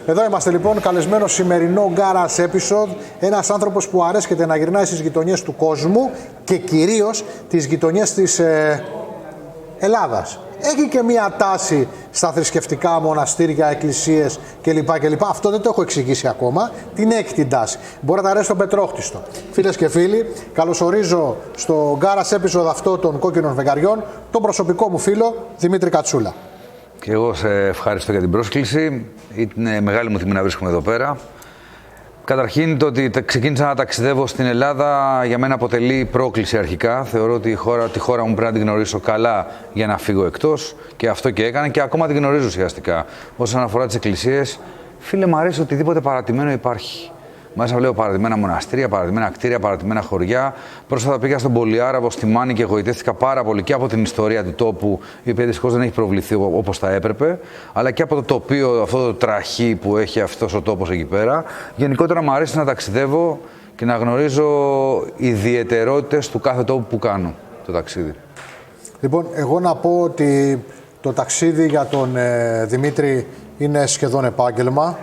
Εδώ είμαστε λοιπόν, καλεσμένο σημερινό Garage Episode. Ένας άνθρωπος που αρέσκεται να γυρνάει στις γειτονιές του κόσμου και κυρίως τις γειτονιές της Ελλάδας. Έχει και μία τάση στα θρησκευτικά μοναστήρια, εκκλησίες κλπ. Αυτό δεν το έχω εξηγήσει ακόμα. Την έχει την τάση. Μπορεί να τα αρέσει τον πετρόχτιστο. Φίλες και φίλοι, καλωσορίζω στο Garage Episode αυτό των κόκκινων φεγγαριών τον προσωπικό μου φίλο Δημήτρη Κατσούλα. Και εγώ σε ευχαριστώ για την πρόσκληση. Είναι μεγάλη μου τιμή να βρίσκομαι εδώ πέρα. Καταρχήν, το ότι ξεκίνησα να ταξιδεύω στην Ελλάδα για μένα αποτελεί πρόκληση αρχικά. Θεωρώ ότι τη χώρα μου πρέπει να την γνωρίσω καλά για να φύγω εκτός. Και αυτό και έκανα και ακόμα την γνωρίζω ουσιαστικά. Όσον αφορά τις εκκλησίες, φίλε, μου αρέσει οτιδήποτε παρατημένο υπάρχει. Μάλιστα βλέπω παρατημένα μοναστήρια, παρατημένα κτίρια, παρατημένα χωριά. Πρόσφατα πήγα στον Πολυάραβο, στη Μάνη και εγωιτεύτηκα πάρα πολύ και από την ιστορία του τόπου, η οποία δυστυχώς δεν έχει προβληθεί όπως θα έπρεπε, αλλά και από το τοπίο, αυτό το τραχή που έχει αυτός ο τόπος εκεί πέρα. Γενικότερα μου αρέσει να ταξιδεύω και να γνωρίζω ιδιαιτερότητες του κάθε τόπου που κάνω το ταξίδι. Λοιπόν, εγώ να πω ότι το ταξίδι για τον Δημήτρη είναι σχεδόν επάγγελμα.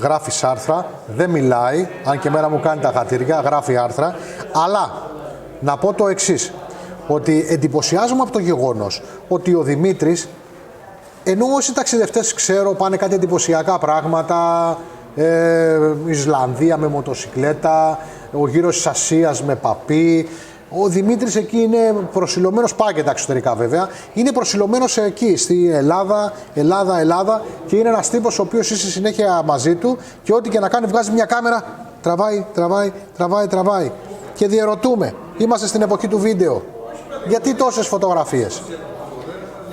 Γράφει άρθρα, δεν μιλάει, αν και μέρα μου κάνει τα χατήρια, γράφει άρθρα. Αλλά να πω το εξής, ότι εντυπωσιάζομαι από το γεγονός ότι ο Δημήτρης, ενώ όσοι ταξιδευτές ξέρω πάνε κάτι εντυπωσιακά πράγματα, Ισλανδία με μοτοσικλέτα, ο γύρος της Ασίας με παπί, ο Δημήτρης εκεί είναι προσιλωμένος, πάει και τα εξωτερικά βέβαια, είναι προσιλωμένος εκεί, στη Ελλάδα και είναι ένας τύπος ο οποίος είσαι συνέχεια μαζί του και ό,τι και να κάνει βγάζει μια κάμερα, τραβάει. Και διερωτούμε, είμαστε στην εποχή του βίντεο, γιατί τόσες φωτογραφίες?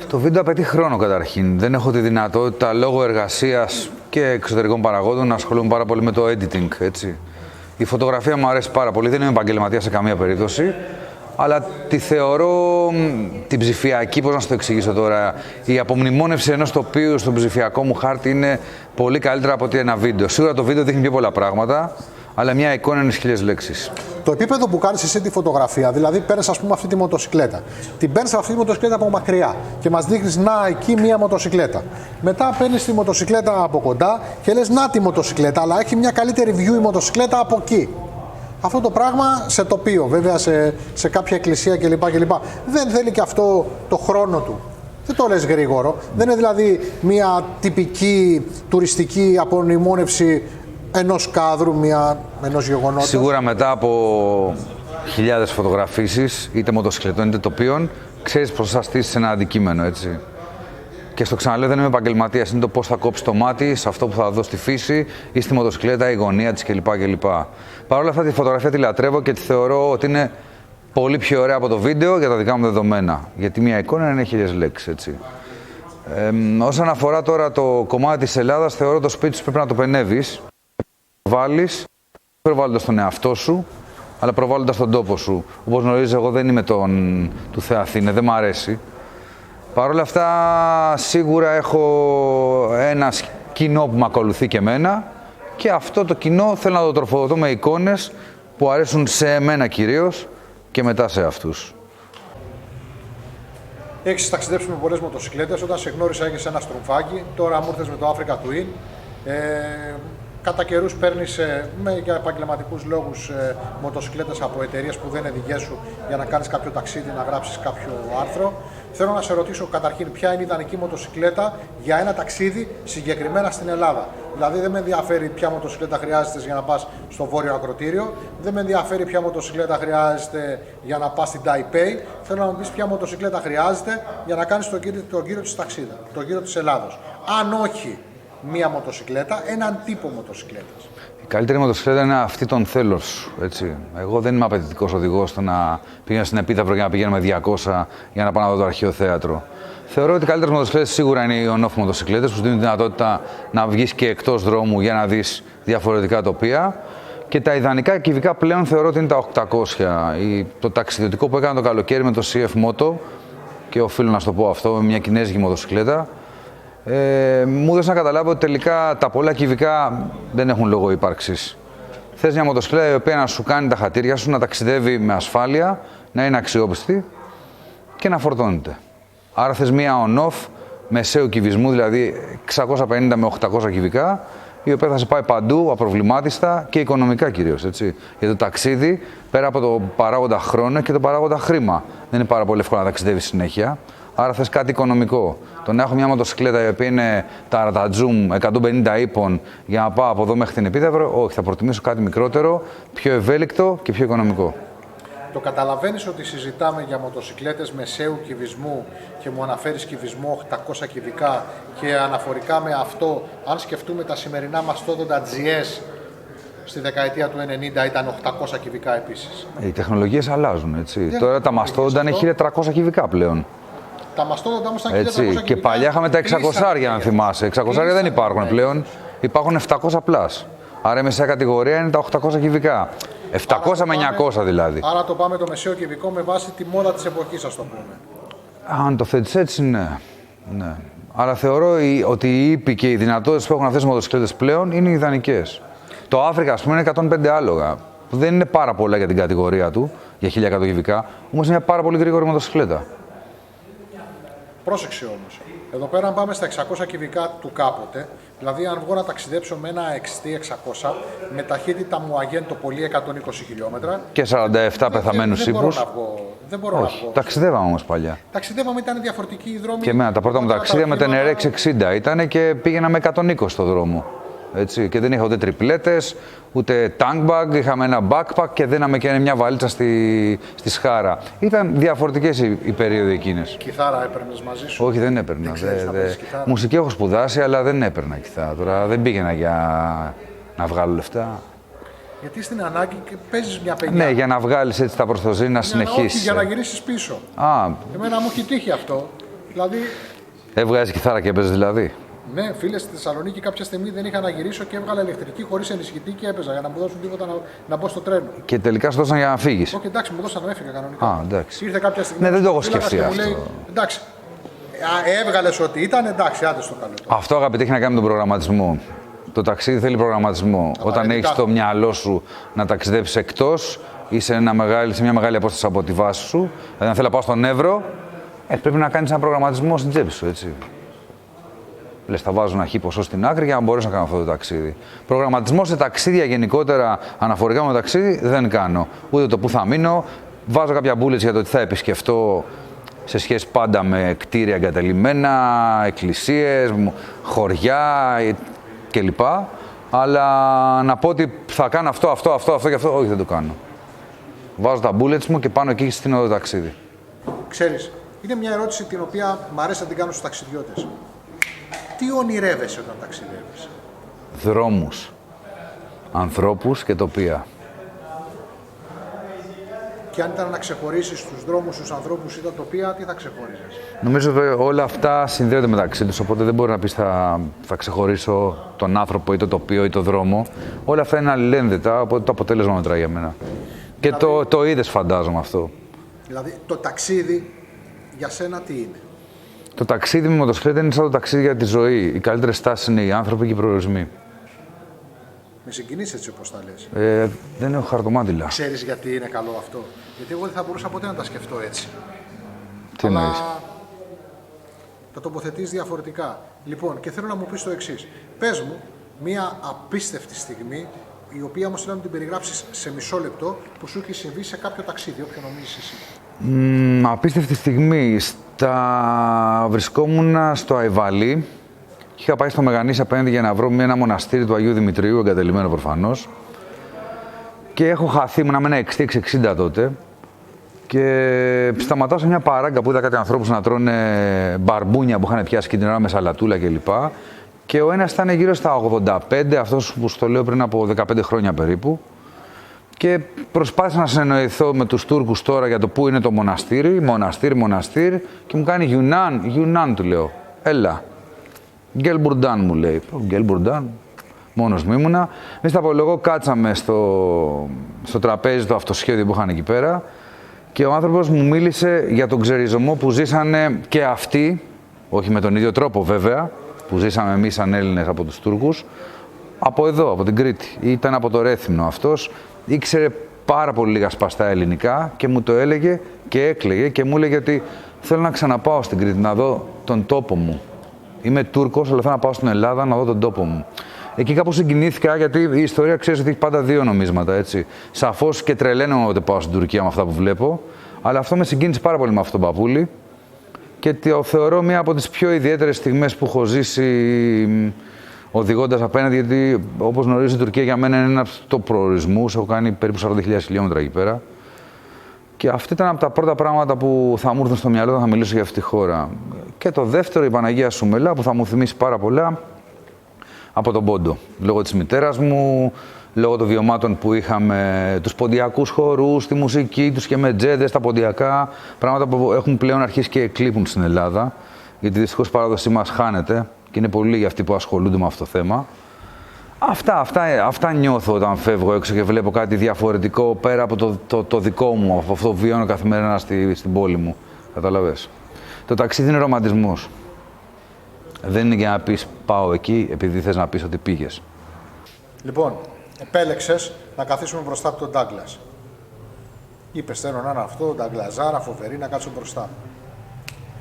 Το βίντεο απαιτεί χρόνο καταρχήν, δεν έχω τη δυνατότητα λόγω εργασίας και εξωτερικών παραγόντων να ασχολούμαι πάρα πολύ με το editing, έτσι. Η φωτογραφία μου αρέσει πάρα πολύ, δεν είμαι επαγγελματίας σε καμία περίπτωση, αλλά τη θεωρώ την ψηφιακή, πώς να σου το εξηγήσω τώρα, η απομνημόνευση ενός τοπίου στον ψηφιακό μου χάρτη είναι πολύ καλύτερα από ότι ένα βίντεο. Σίγουρα το βίντεο δείχνει πιο πολλά πράγματα, αλλά μια εικόνα είναι 1000 λέξεις. Το επίπεδο που κάνεις εσύ τη φωτογραφία, δηλαδή παίρνεις ας πούμε αυτή τη μοτοσικλέτα, την παίρνεις αυτή τη μοτοσικλέτα από μακριά και μας δείχνεις να εκεί μία μοτοσικλέτα. Μετά παίρνεις τη μοτοσικλέτα από κοντά και λες να τη μοτοσικλέτα, αλλά έχει μια καλύτερη view η μοτοσικλέτα από εκεί. Αυτό το πράγμα σε τοπίο, βέβαια σε κάποια εκκλησία κλπ. Δεν θέλει και αυτό το χρόνο του. Δεν το λες γρήγορο. Δεν είναι δηλαδή μια τυπική τουριστική απομνημόνευση ενός κάδρου, ενός γεγονότος. Σίγουρα μετά από χιλιάδες φωτογραφίσεις, είτε μοτοσυκλετών είτε τοπίων, ξέρεις πώς θα στήσεις ένα αντικείμενο, έτσι. Και στο ξαναλέω, δεν είμαι επαγγελματίας. Είναι το πώς θα κόψει το μάτι σε αυτό που θα δω στη φύση ή στη μοτοσυκλέτα, η γωνία της κλπ. Παρ' όλα αυτά, τη φωτογραφία τη λατρεύω και τη θεωρώ ότι είναι πολύ πιο ωραία από το βίντεο για τα δικά μου δεδομένα. Γιατί μια εικόνα είναι 1000 λέξεις, έτσι. Όσον αφορά τώρα το κομμάτι της Ελλάδας, θεωρώ το σπίτι σου πρέπει να το πενεύεις. Προβάλλοντας τον εαυτό σου, αλλά προβάλλοντας τον τόπο σου. Όπως γνωρίζεις, εγώ δεν είμαι του Θεαθήνε, δεν μ' αρέσει. Παρ' όλα αυτά, σίγουρα έχω ένα κοινό που με ακολουθεί και εμένα και αυτό το κοινό θέλω να το τροφοδοτώ με εικόνες που αρέσουν σε εμένα κυρίως και μετά σε αυτούς. Έχεις ταξιδέψει με πολλές μοτοσικλέτες. Όταν σε γνώρισα έχεις ένα στρομφάκι, τώρα μου ήρθες με το Africa Twin. Κατά καιρούς παίρνεις για επαγγελματικούς λόγους μοτοσικλέτες από εταιρείες που δεν είναι δικές σου για να κάνεις κάποιο ταξίδι, να γράψεις κάποιο άρθρο. Θέλω να σε ρωτήσω καταρχήν ποια είναι η ιδανική μοτοσικλέτα για ένα ταξίδι συγκεκριμένα στην Ελλάδα. Δηλαδή δεν με ενδιαφέρει ποια μοτοσικλέτα χρειάζεται για να πας στο βόρειο ακροτήριο, δεν με ενδιαφέρει ποια μοτοσικλέτα χρειάζεται για να πας στην Ταϊπέη. Θέλω να μου πεις ποια μοτοσικλέτα χρειάζεται για να κάνεις τον γύρο της ταξίδα, τον γύρο της Ελλάδος. Αν όχι μία μοτοσικλέτα, έναν τύπο μοτοσικλέτας. Η καλύτερη μοτοσικλέτα είναι αυτή των θέλω σου, έτσι. Εγώ δεν είμαι απαιτητικός οδηγός στο να πηγαίνω στην Επίδαυρο για να πηγαίνω με 200 για να πάω να δω το αρχαίο θέατρο. Θεωρώ ότι οι καλύτερες μοτοσικλέτες σίγουρα είναι οι on-off μοτοσικλέτες που σου δίνουν τη δυνατότητα να βγεις και εκτός δρόμου για να δεις διαφορετικά τοπία. Και τα ιδανικά κυβικά πλέον θεωρώ ότι είναι τα 800. Το ταξιδιωτικό που έκανα το καλοκαίρι με το CF Moto, και οφείλω να σου το πω αυτό, με μια κινέζικη μοτοσικλέτα. Μου έδωσε να καταλάβω ότι τελικά τα πολλά κυβικά δεν έχουν λόγο ύπαρξης. Θες μια μοτοσυκλέτα η οποία να σου κάνει τα χατήρια σου, να ταξιδεύει με ασφάλεια, να είναι αξιόπιστη και να φορτώνεται. Άρα θες μια on-off μεσαίου κυβισμού, δηλαδή 650 με 800 κυβικά, η οποία θα σε πάει παντού, απροβλημάτιστα και οικονομικά κυρίως. Γιατί το ταξίδι, πέρα από το παράγοντα χρόνο και το παράγοντα χρήμα, δεν είναι πάρα πολύ εύκολο να ταξιδεύεις συνέχεια. Άρα θες κάτι οικονομικό. Το να έχω μια μοτοσυκλέτα η οποία είναι τα Zoom 150 ύπων για να πάω από εδώ μέχρι την Επίδαυρο, όχι, θα προτιμήσω κάτι μικρότερο, πιο ευέλικτο και πιο οικονομικό. Το καταλαβαίνεις ότι συζητάμε για μοτοσυκλέτες μεσαίου κυβισμού και μου αναφέρεις κυβισμό 800 κυβικά και αναφορικά με αυτό, αν σκεφτούμε τα σημερινά μαστόδοντα GS στη δεκαετία του 90 ήταν 800 κυβικά επίσης. Οι τεχνολογίες αλλάζουν, έτσι. Τώρα τα μαστόδοντα είναι 1300 κυβικά πλέον. Τα μαστόδοντα όμως ήταν 1300 κυβικά. Και παλιά είχαμε τα 600, αν θυμάσαι. 600 δεν υπάρχουν πλέον, υπάρχουν 700 πλάς. Άρα η μεσαία κατηγορία είναι τα 800 κυβικά. 700 με 900 δηλαδή. Άρα το πάμε το μεσαίο κυβικό με βάση τη μόδα της εποχής, ας το πούμε. Αν το θέτεις έτσι, ναι. Αλλά θεωρώ ότι οι ύποι και οι δυνατότητες που έχουν αυτές οι μοτοσυκλέτες πλέον είναι ιδανικές. Το Άφρικα, ας πούμε, είναι 105 άλογα. Που δεν είναι πάρα πολλά για την κατηγορία του, για 1100 κυβικά, όμως είναι μια πάρα πολύ γρήγορη μοτοσυκλέτα. Πρόσεξε όμως. Εδώ πέρα, αν πάμε στα 600 κυβικά του κάποτε, δηλαδή αν βγω να ταξιδέψω με ένα XT600 με ταχύτητα μου αγέντο πολύ 120 χιλιόμετρα. Και 47 πεθαμένους ύπους. Δεν μπορώ να βγω. Ταξιδεύαμε όμως παλιά. Ταξιδεύαμε, ήταν διαφορετική η δρόμη. Και εμένα τα πρώτα μου ταξίδια με την RX60 ήταν και πήγαινα με 120 στο δρόμο. Έτσι, και δεν είχα ούτε τριπλέτες, ούτε tank bag, είχαμε ένα backpack και δέναμε και μια βαλίτσα στη σχάρα. Ήταν διαφορετικές οι περίοδοι εκείνες. Κιθάρα έπαιρνες μαζί σου? Όχι, δεν έπαιρνα. Μουσική έχω σπουδάσει, αλλά δεν έπαιρνα κιθάρα. Τώρα δεν πήγαινα για να βγάλω λεφτά. Γιατί στην ανάγκη και παίζεις μια παιδιά. Ναι, για να βγάλεις έτσι τα προστοζή, να συνεχίσεις. Όχι, για να γυρίσεις πίσω. Εμένα μου έχει τύχει αυτό. Δηλαδή... Έβγαζες κιθάρα και έπαιζες δηλαδή? Ναι, φίλε, στη Θεσσαλονίκη κάποια στιγμή δεν είχα να γυρίσω και έβγαλα ηλεκτρική χωρίς ενισχυτή και έπαιζα για να μου δώσουν τίποτα να μπω στο τρένο. Και τελικά σου δώσαν για να φύγεις? Όχι, εντάξει, μου δώσαν να έφυγα κανονικά. Εντάξει. Ήρθε κάποια στιγμή. Ναι, δεν το έχω σκεφτεί αυτό. Λέει, εντάξει, έβγαλες ότι ήταν, εντάξει, άντε στο καλό. Αυτό, αγαπητέ, έχει να κάνει με τον προγραμματισμό. Το ταξίδι θέλει προγραμματισμό. Όταν έχεις στο μυαλό σου να ταξιδέψεις εκτός ή σε μια μεγάλη απόσταση από τη βάση σου, δηλαδή αν θέλω να πάω στον Εύρο, πρέπει να κάνεις ένα προγραμματισμό στην τσέπη σου, έτσι. Λες, θα βάζω ένα χι ποσό στην άκρη για να μπορέσω να κάνω αυτό το ταξίδι. Προγραμματισμό σε ταξίδια γενικότερα, αναφορικά με το ταξίδι, δεν κάνω. Ούτε το που θα μείνω. Βάζω κάποια bullets για το τι θα επισκεφτώ σε σχέση πάντα με κτίρια εγκαταλειμμένα, εκκλησίες, χωριά κλπ. Αλλά να πω ότι θα κάνω αυτό και αυτό, όχι, δεν το κάνω. Βάζω τα bullets μου και πάνω εκεί στην το ταξίδι. Ξέρεις, είναι μια ερώτηση την οποία μου αρέσει να την κάνω στους ταξιδιώτες. Τι ονειρεύεσαι όταν ταξιδεύεις? Δρόμους, ανθρώπους και τοπία. Και αν ήταν να ξεχωρίσεις τους δρόμους, τους ανθρώπους ή τα τοπία, τι θα ξεχωρίζεις? Νομίζω ότι όλα αυτά συνδέονται μεταξύ τους, οπότε δεν μπορεί να πεις θα ξεχωρίσω τον άνθρωπο ή το τοπίο ή το δρόμο. Όλα αυτά είναι αλληλένδετα, οπότε το αποτέλεσμα μετράει για μένα. Και δηλαδή, το είδες, φαντάζομαι αυτό. Δηλαδή το ταξίδι για σένα τι είναι? Το ταξίδι με μοτοσυκλέτα είναι σαν το ταξίδι για τη ζωή. Οι καλύτερες στάσεις είναι οι άνθρωποι και οι προορισμοί. Με συγκινείς έτσι όπως τα λες. Δεν έχω χαρτομάτιλα. Ξέρεις γιατί είναι καλό αυτό? Γιατί εγώ δεν θα μπορούσα ποτέ να τα σκεφτώ έτσι. Τι εννοείς? Τα τοποθετείς διαφορετικά. Λοιπόν, και θέλω να μου πεις το εξής. Πες μου μία απίστευτη στιγμή, η οποία όμως θέλω να την περιγράψεις σε μισό λεπτό, που σου έχει συμβεί σε κάποιο ταξίδι, όποιο νομίζεις εσύ. Απίστευτη στιγμή. Βρισκόμουν στο Αϊβαλί. Είχα πάει στο Μεγανήσι απέναντι για να βρω ένα μοναστήρι του Αγίου Δημητρίου, εγκαταλειμμένο προφανώς. Και έχω χαθεί, ήμουν με ένα XT660 τότε. Και σταματάω σε μια παράγκα που είδα κάτι ανθρώπους να τρώνε μπαρμπούνια που είχαν πιάσει και την ώρα με σαλατούλα κλπ. Και ο ένας ήταν γύρω στα 85, αυτός που στο λέω πριν από 15 χρόνια περίπου. Και προσπάθησα να συνεννοηθώ με τους Τούρκους τώρα για το πού είναι το μοναστήρι, και μου κάνει Γιουνάν του λέω. Έλα. Γκέλμπουρνταν μου λέει. Γκέλμπουρνταν. Μόνος μου ήμουνα. Εμείς τα απολογώ, κάτσαμε στο τραπέζι το αυτοσχέδιο που είχαν εκεί πέρα και ο άνθρωπος μου μίλησε για τον ξεριζωμό που ζήσανε και αυτοί, όχι με τον ίδιο τρόπο βέβαια, που ζήσαμε εμείς σαν Έλληνες από τους Τούρκους, από εδώ, από την Κρήτη. Ήταν από το Ρέθυμνο αυτός. Ήξερε πάρα πολύ λίγα σπαστά ελληνικά και μου το έλεγε και έκλαιγε και μου έλεγε ότι θέλω να ξαναπάω στην Κρήτη, να δω τον τόπο μου. Είμαι Τούρκος, αλλά θέλω να πάω στην Ελλάδα να δω τον τόπο μου. εκεί κάπως συγκινήθηκα, γιατί η ιστορία ξέρεις ότι έχει πάντα δύο νομίσματα, έτσι. Σαφώς και τρελαίνομαι όταν πάω στην Τουρκία με αυτά που βλέπω, αλλά αυτό με συγκίνησε πάρα πολύ με αυτόν τον παππούλη και το θεωρώ μία από τις πιο ιδιαίτερες στιγμές που έχω ζήσει οδηγώντας απέναντι, γιατί όπως γνωρίζει η Τουρκία για μένα είναι ένας top προορισμούς. Έχω κάνει περίπου 40.000 χιλιόμετρα εκεί πέρα. Και αυτό ήταν από τα πρώτα πράγματα που θα μου έρθουν στο μυαλό όταν θα μιλήσω για αυτή τη χώρα. Και το δεύτερο, η Παναγία Σουμελά, που θα μου θυμίσει πάρα πολλά από τον Πόντο. Λόγω της μητέρας μου, λόγω των βιωμάτων που είχαμε, τους ποντιακούς χορούς, τη μουσική, τους και μετζέδες, τα ποντιακά. Πράγματα που έχουν πλέον αρχίσει και εκλείπουν στην Ελλάδα. Γιατί δυστυχώς η παράδοσή μας χάνεται και είναι πολλοί για αυτοί που ασχολούνται με αυτό το θέμα. Αυτά νιώθω όταν φεύγω έξω και βλέπω κάτι διαφορετικό πέρα από το δικό μου, από αυτό που βιώνω καθημερινά στην πόλη μου. Καταλαβες. Το ταξίδι είναι ρομαντισμός. Δεν είναι για να πεις πάω εκεί επειδή θες να πεις ότι πήγες. Λοιπόν, επέλεξες να καθίσουμε μπροστά από τον Ντάγκλας. Είπες θέλω να είναι αυτό, Νταγκλαζάρα, φοβερή, να κάτσω μπροστά.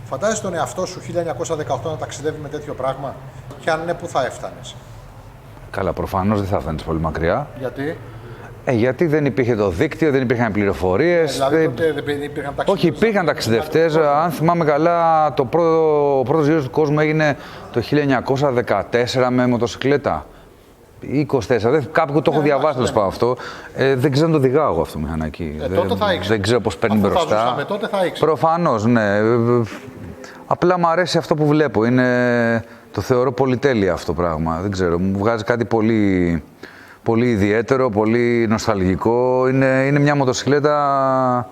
Φαντάζεσαι τον εαυτό σου 1918 να ταξιδεύει με τέτοιο πράγμα και αν ναι, πού θα έφτανες? Καλά, προφανώς δεν θα έφτανες πολύ μακριά. Γιατί? Γιατί δεν υπήρχε το δίκτυο, δεν υπήρχαν πληροφορίες. Δηλαδή τότε δεν υπήρχαν ταξιδευτές? Όχι, υπήρχαν ταξιδευτές. Αν θυμάμαι καλά, ο πρώτος γύρος του κόσμου έγινε το 1914 με μοτοσυκλέτα. 24, κάπου το έχω διαβάσει τέλος πάντων αυτό. Δεν ξέρω να το οδηγάω εγώ αυτό το μηχανάκι. Τότε θα ήξερα. Δεν ξέρω πώς παίρνει μπροστά. Θα ζούσαμε, τότε θα ήξερα. Προφανώς, ναι. Απλά μου αρέσει αυτό που βλέπω. Το θεωρώ πολυτέλεια αυτό το πράγμα. Δεν ξέρω, μου βγάζει κάτι πολύ, πολύ ιδιαίτερο, πολύ νοσταλγικό. Είναι μια μοτοσυκλέτα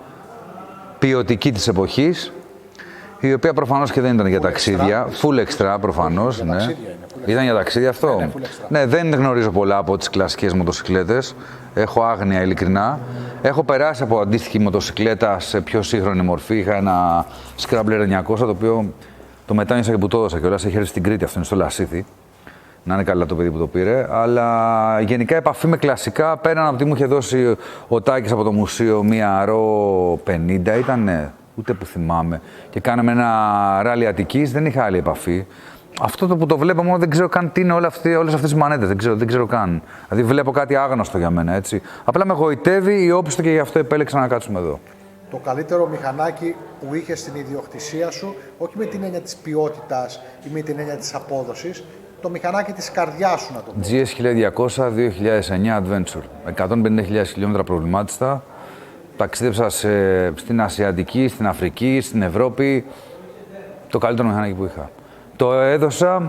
ποιοτική της εποχής, η οποία προφανώς και δεν ήταν για ταξίδια. Full extra προφανώς. Ναι. Ήταν για ταξίδια αυτό. Ναι, δεν γνωρίζω πολλά από τις κλασικές μοτοσυκλέτες. Έχω άγνοια ειλικρινά. Έχω περάσει από αντίστοιχη μοτοσυκλέτα σε πιο σύγχρονη μορφή. Είχα ένα Scrambler 900, το οποίο το μετάνιωσα και που το έδωσα κιόλας. Έχει έρθει στην Κρήτη, αυτό είναι στο Λασίθι. Να είναι καλά το παιδί που το πήρε. Αλλά γενικά επαφή με κλασικά, πέραν από τι μου είχε δώσει ο Τάκης από το μουσείο, μία ρο 50 ήταν, ούτε που θυμάμαι. Και κάναμε ένα ράλι Αττικής, δεν είχα άλλη επαφή. Αυτό το που το βλέπω μόνο δεν ξέρω καν τι είναι όλες αυτές τις μανέτες, δεν ξέρω καν. Δηλαδή βλέπω κάτι άγνωστο για μένα, έτσι. Απλά με γοητεύει η όπιστο και γι' αυτό επέλεξα να κάτσουμε εδώ. Το καλύτερο μηχανάκι που είχε στην ιδιοκτησία σου, όχι με την έννοια της ποιότητας ή με την έννοια της απόδοσης, το μηχανάκι της καρδιάς σου, να το πω. GS 1200 2009 Adventure. 150.000 χιλιόμετρα προβλημάτιστα. Ταξίδεψα στην Ασιατική, στην Αφρική, στην Ευρώπη. Το καλύτερο μηχανάκι που είχα. Το έδωσα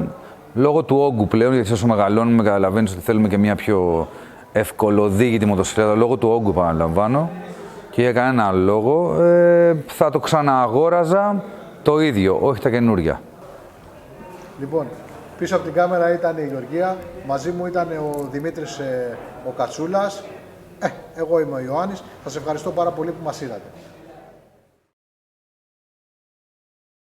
λόγω του όγκου πλέον, γιατί όσο μεγαλώνουμε καταλαβαίνεις ότι θέλουμε και μια πιο ευκολοδίγητη μοτοσυκλέτα. Λόγω του όγκου επαναλαμβάνω και για κανένα άλλο λόγο θα το ξανααγόραζα το ίδιο, όχι τα καινούρια. Λοιπόν, πίσω από την κάμερα ήταν η Γεωργία, μαζί μου ήταν ο Δημήτρης ο Κατσούλας, εγώ είμαι ο Ιωάννης. Σας ευχαριστώ πάρα πολύ που μας είδατε.